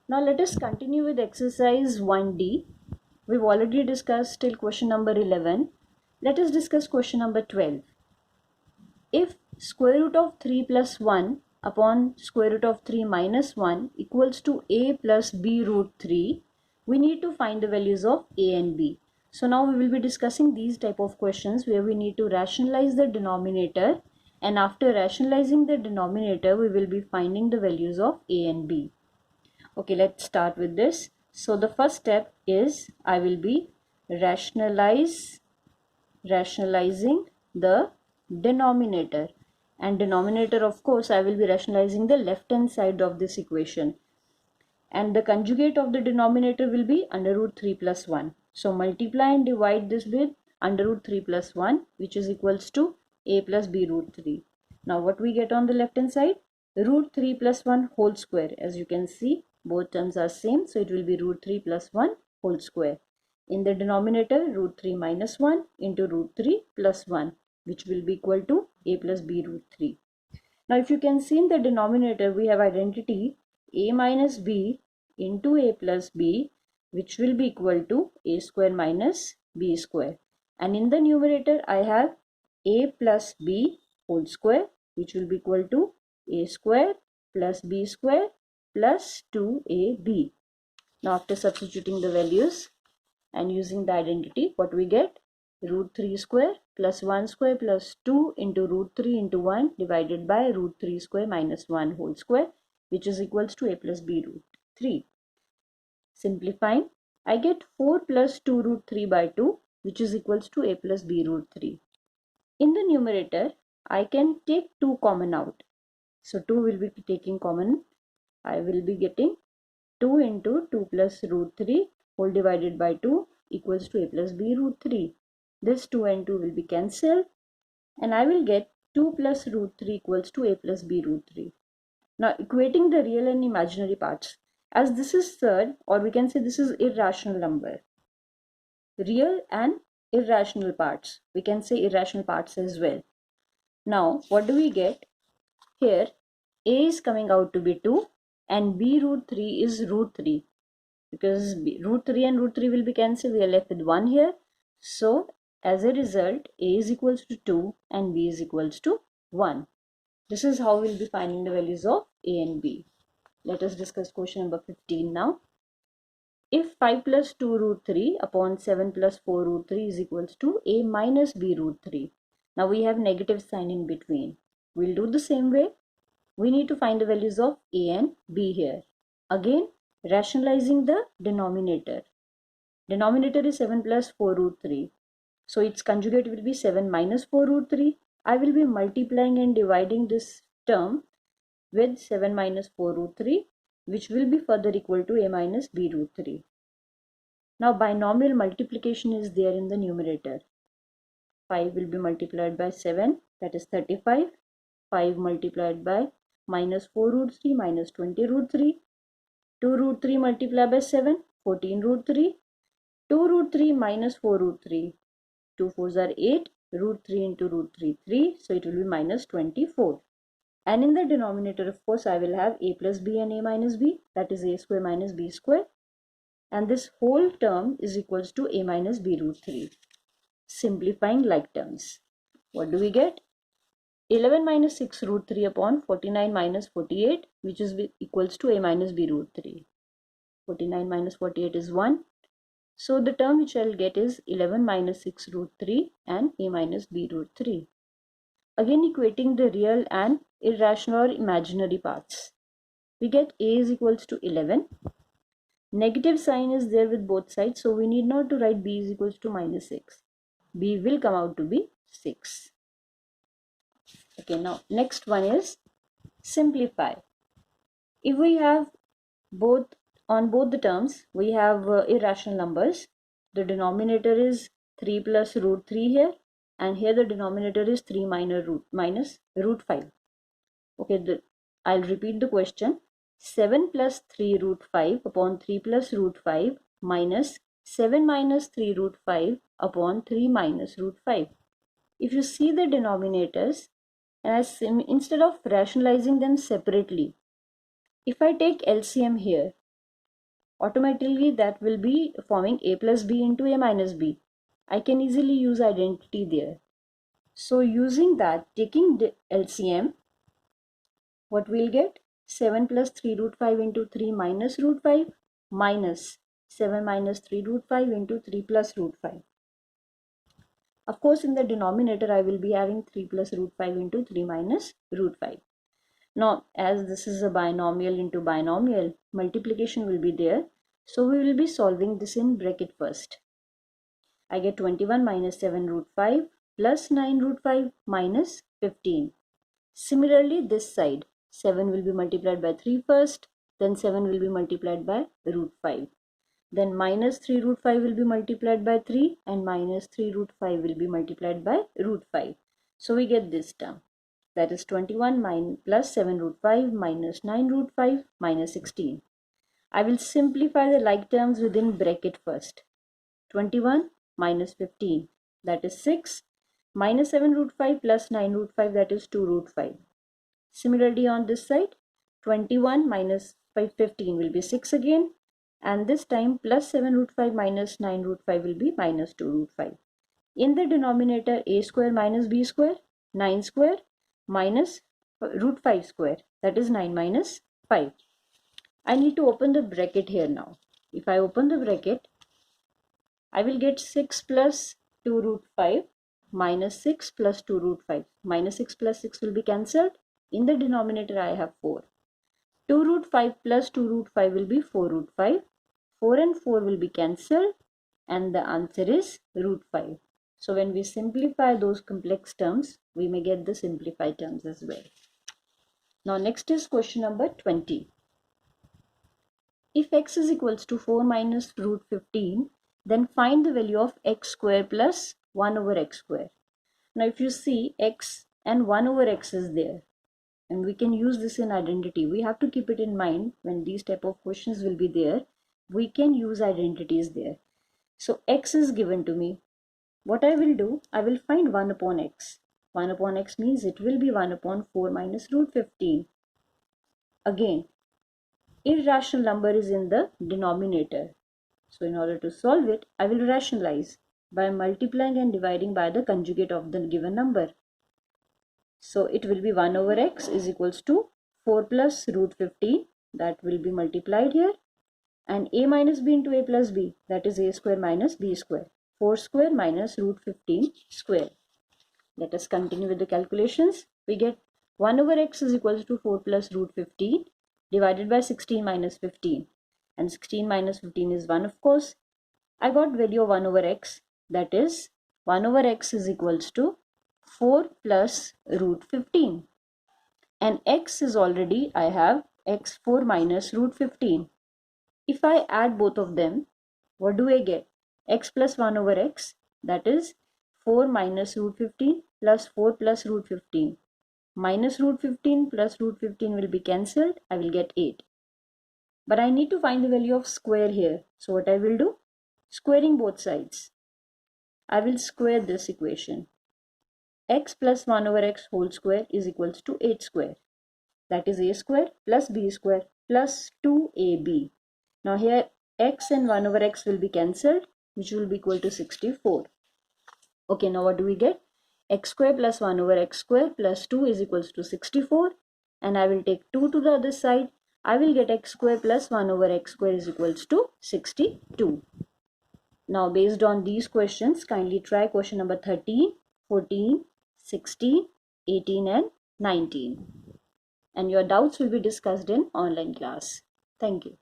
Now let us continue with exercise 1D. We've already discussed till question number 11. Let us discuss question number 12. If square root of 3 plus 1 upon square root of 3 minus 1 equals to a plus b root 3, we need to find the values of a and b. So now we will be discussing these type of questions where we need to rationalize the denominator, and after rationalizing the denominator we will be finding the values of a and b. Okay, let's start with this. So the first step is I will be rationalizing the denominator, and denominator, of course, I will be rationalizing the left hand side of this equation, and the conjugate of the denominator will be under root 3 plus 1. So multiply and divide this with under root 3 plus 1, which is equals to a plus b root 3. Now what we get on the left hand side? Root 3 plus 1 whole square. As you can see, both terms are same, so it will be root 3 plus 1 whole square. In the denominator, root 3 minus 1 into root 3 plus 1, which will be equal to a plus b root 3. Now if you can see in the denominator, we have identity a minus b into a plus b, which will be equal to a square minus b square. And in the numerator, I have a plus b whole square, which will be equal to a square plus b square plus 2ab. Now after substituting the values and using the identity, what we get? Root 3 square plus 1 square plus 2 into root 3 into 1 divided by root 3 square minus 1 whole square, which is equals to a plus b root 3. Simplifying, I get 4 plus 2 root 3 by 2, which is equals to a plus b root 3. In the numerator, I can take 2 common out. So 2 will be taking common. I will be getting 2 into 2 plus root 3 whole divided by 2 equals to a plus b root 3. This 2 and 2 will be cancelled, and I will get 2 plus root 3 equals to a plus b root 3. Now equating the real and imaginary parts. As this is third, or we can say this is irrational number. Real and irrational parts. We can say irrational parts as well. Now what do we get? Here a is coming out to be 2 and b root 3 is root 3. Because root 3 and root 3 will be cancelled, we are left with 1 here. So as a result, a is equals to 2 and b is equals to 1. This is how we will be finding the values of a and b. Let us discuss question number 15 now. If 5 plus 2 root 3 upon 7 plus 4 root 3 is equals to a minus b root 3. Now we have negative sign in between. We'll do the same way. We need to find the values of a and b here. Again, rationalizing the denominator. Denominator is 7 plus 4 root 3. So its conjugate will be 7 minus 4 root 3. I will be multiplying and dividing this term with 7 minus 4 root 3, which will be further equal to a minus b root 3. Now binomial multiplication is there in the numerator. 5 will be multiplied by 7, that is 35. 5 multiplied by minus 4 root 3 minus 20 root 3. 2 root 3 multiplied by 7, 14 root 3. 2 root 3 minus 4 root 3. 2 4s are 8. Root 3 into root 3, 3. So it will be minus 24. And in the denominator, of course, I will have a plus b and a minus b. That is a square minus b square. And this whole term is equals to a minus b root 3. Simplifying like terms. What do we get? 11 minus 6 root 3 upon 49 minus 48, which is equals to a minus b root 3. 49 minus 48 is 1. So the term which I will get is 11 minus 6 root 3 and a minus b root 3. Again equating the real and irrational or imaginary parts. We get a is equals to 11. Negative sign is there with both sides, so we need not to write b is equals to minus 6. B will come out to be 6. Okay, now next one is simplify. If we have on both the terms, we have irrational numbers. The denominator is 3 plus root 3 here, and here the denominator is 3 minus root 5. Okay, I'll repeat the question. 7 plus 3 root 5 upon 3 plus root 5 minus 7 minus 3 root 5 upon 3 minus root 5. If you see the denominators, and instead of rationalizing them separately, if I take LCM here, automatically that will be forming a plus b into a minus b. I can easily use identity there. So using that, taking the LCM, what we'll get? 7 plus 3 root 5 into 3 minus root 5 minus 7 minus 3 root 5 into 3 plus root 5. Of course, in the denominator, I will be having 3 plus root 5 into 3 minus root 5. Now, as this is a binomial into binomial, multiplication will be there. So, we will be solving this in bracket first. I get 21 minus 7 root 5 plus 9 root 5 minus 15. Similarly, this side, 7 will be multiplied by 3 first, then 7 will be multiplied by root 5. Then minus 3 root 5 will be multiplied by 3 and minus 3 root 5 will be multiplied by root 5. So we get this term. That is 21 plus 7 root 5 minus 9 root 5 minus 16. I will simplify the like terms within bracket first. 21 minus 15, that is 6, minus 7 root 5 plus 9 root 5, that is 2 root 5. Similarly on this side, 21 minus 15 will be 6 again, and this time plus 7 root 5 minus 9 root 5 will be minus 2 root 5. In the denominator, a square minus b square, 9 square minus root 5 square, that is 9 minus 5. I need to open the bracket here now. If I open the bracket, I will get 6 plus 2 root 5 minus 6 plus 2 root 5. Minus 6 plus 6 will be cancelled. In the denominator, I have 4. 2 root 5 plus 2 root 5 will be 4 root 5. 4 and 4 will be cancelled and the answer is root 5. So when we simplify those complex terms, we may get the simplified terms as well. Now next is question number 20. If x is equals to 4 minus root 15, then find the value of x square plus 1 over x square. Now if you see, x and 1 over x is there, and we can use this in identity. We have to keep it in mind when these type of questions will be there. We can use identities there. So x is given to me. What I will do, I will find 1 upon x. 1 upon x means it will be 1 upon 4 minus root 15. Again, irrational number is in the denominator. So in order to solve it, I will rationalize by multiplying and dividing by the conjugate of the given number. So it will be 1 over x is equals to 4 plus root 15, that will be multiplied here, and a minus b into a plus b, that is a square minus b square. 4 square minus root 15 square. Let us continue with the calculations. We get 1 over x is equals to 4 plus root 15 divided by 16 minus 15. And 16 minus 15 is 1, of course. I got value of 1 over x, that is 1 over x is equals to 4 plus root 15. And x is already, I have x 4 minus root 15. If I add both of them, what do I get? X plus 1 over x, that is 4 minus root 15 plus 4 plus root 15. Minus root 15 plus root 15 will be cancelled. I will get 8. But I need to find the value of square here. So what I will do? Squaring both sides. I will square this equation. X plus 1 over x whole square is equals to 8 square. That is a square plus b square plus 2ab. Now here x and 1 over x will be cancelled, which will be equal to 64. Okay, now what do we get? X square plus 1 over x square plus 2 is equals to 64. And I will take 2 to the other side. I will get x square plus 1 over x square is equals to 62. Now based on these questions, kindly try question number 13, 14, 16, 18 and 19. And your doubts will be discussed in online class. Thank you.